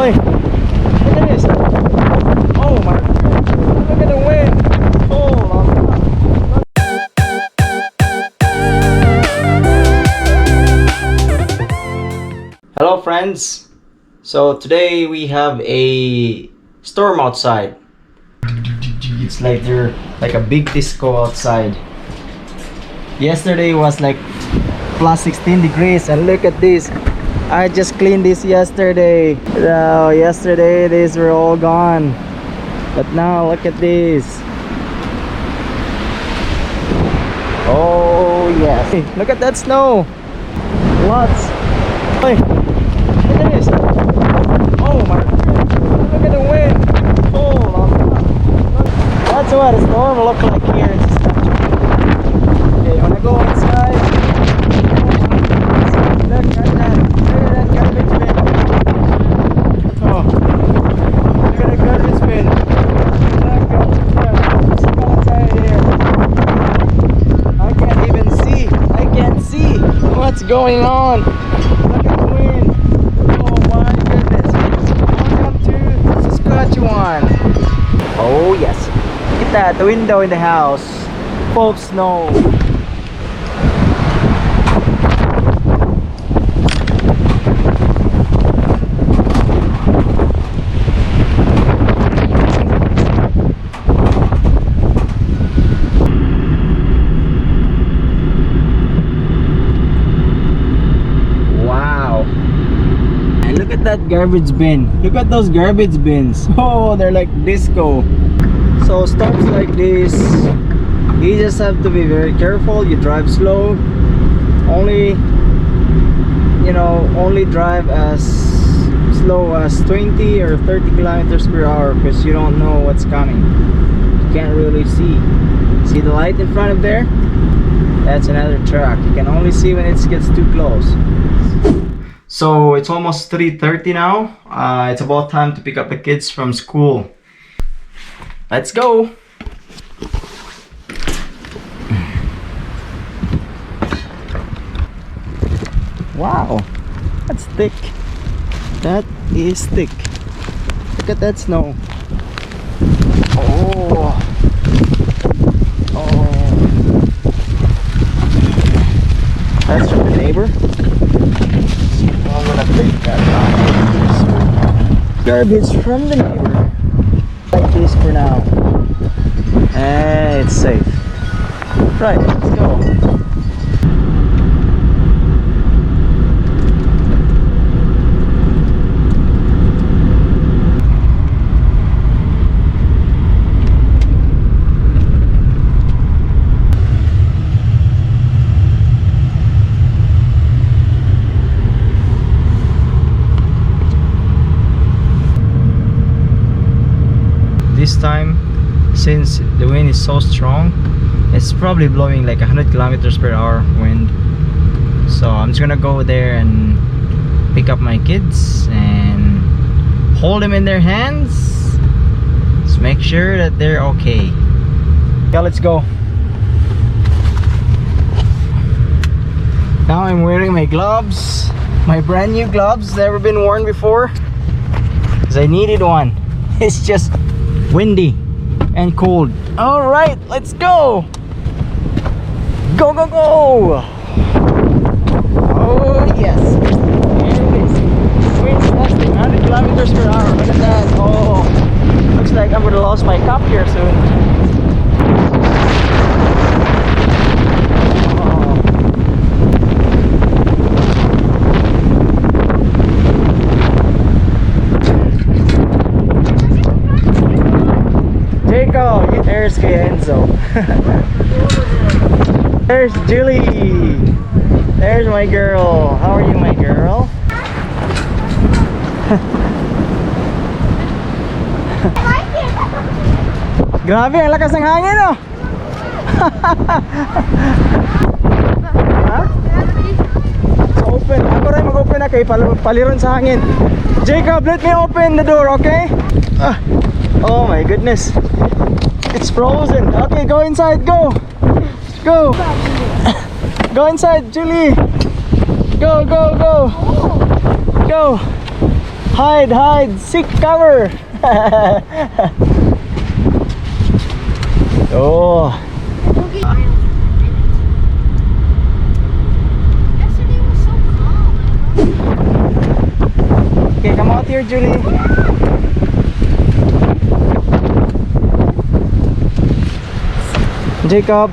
Hey, look at this. Oh my, look at the wind. Oh, hello friends. So today we have a storm outside. It's like they're like a big disco outside. Yesterday was like plus 16 degrees and look at this. I just cleaned this yesterday. Yesterday these were all gone, but now look at this. Oh yes, hey, look at that snow. Lots. Hey, look at this. Oh my, look at the wind. Oh, that's what a storm look like here in Saskatchewan. Okay, when I go inside, look at that. Look at that garbage bin. Oh, look at the garbage bin. Look outside here. I can't even see. I can't see what's going on. Look at the wind. Oh my goodness. Welcome to Saskatchewan. Oh yes. Look at that. The window in the house. Full of snow. That garbage bin. Look at those garbage bins. Oh, they're like disco. So storms like this, you just have to be very careful. You drive slow. Only, you know, only drive as slow as 20 or 30 kilometers per hour because you don't know what's coming. You can't really see. See the light in front of there? That's another truck. You can only see when it gets too close. So it's almost 3:30 now. It's about time to pick up the kids from school. Let's go. Wow, that's thick. That is thick. Look at that snow. Oh. Oh. That's from the neighbor. I'm gonna take that garbage from the neighbor like this for now, and it's safe. Right, let's go. This time, since the wind is so strong, it's probably blowing like 100 kilometers per hour wind. So I'm just gonna go there and pick up my kids and hold them in their hands. Just make sure that they're okay. Yeah, let's go. Now I'm wearing my gloves, my brand new gloves, never been worn before, because I needed one. It's just windy and cold. All right, let's go. Go, go, go. Oh yes, here it is. Wind gusting 100 kilometers per hour. Look at that. Oh, looks like I'm gonna lose my cup here soon. There's Enzo. There's Julie. There's my girl. How are you, my girl? Grabe, ang lakas ng hangin, oh. It's open. Ako rin mag-open na kay paliron sa hangin. Jacob, let me open the door, okay? Oh my goodness. It's frozen. Okay, go inside. Go. Go. Go inside, Julie. Go, go, go. Go. Hide, hide, seek cover. Oh. Yesterday was so calm. Okay, come out here, Julie. Jacob.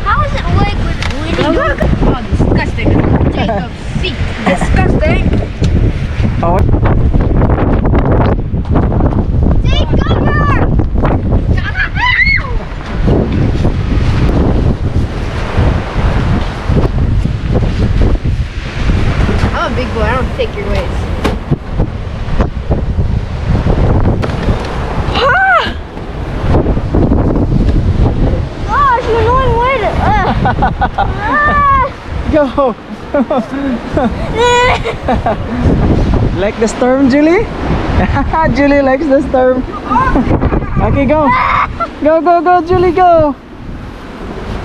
How is it like when you oh, disgusting. Jacob's feet. Disgusting. Oh. Take cover! I'm a big boy. I don't take your ways. Gosh, you're annoying way to. Go. Like the storm, Julie? Julie likes the storm. Okay, go. Go, go, go, Julie, go.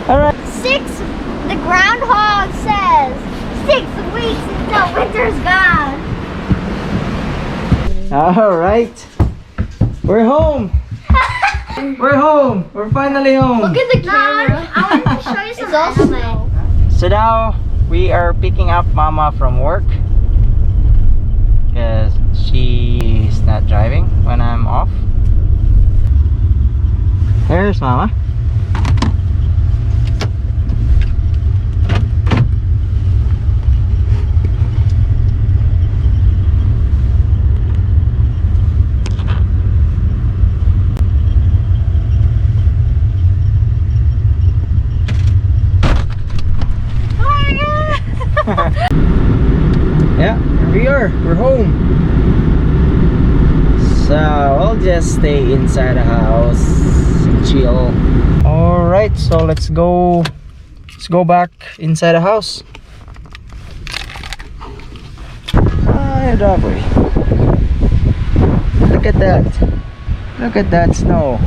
Alright. The groundhog says 6 weeks until winter's gone. Alright. We're home. We're home. We're finally home. Look at the camera. I wanted to show you some anime. So now we are picking up Mama from work because she's not driving when I'm off. There's Mama. Yeah, here we are. We're home. So I'll just stay inside the house and chill. Alright, so let's go back inside the house. Hi, driveway. Look at that. Look at that snow.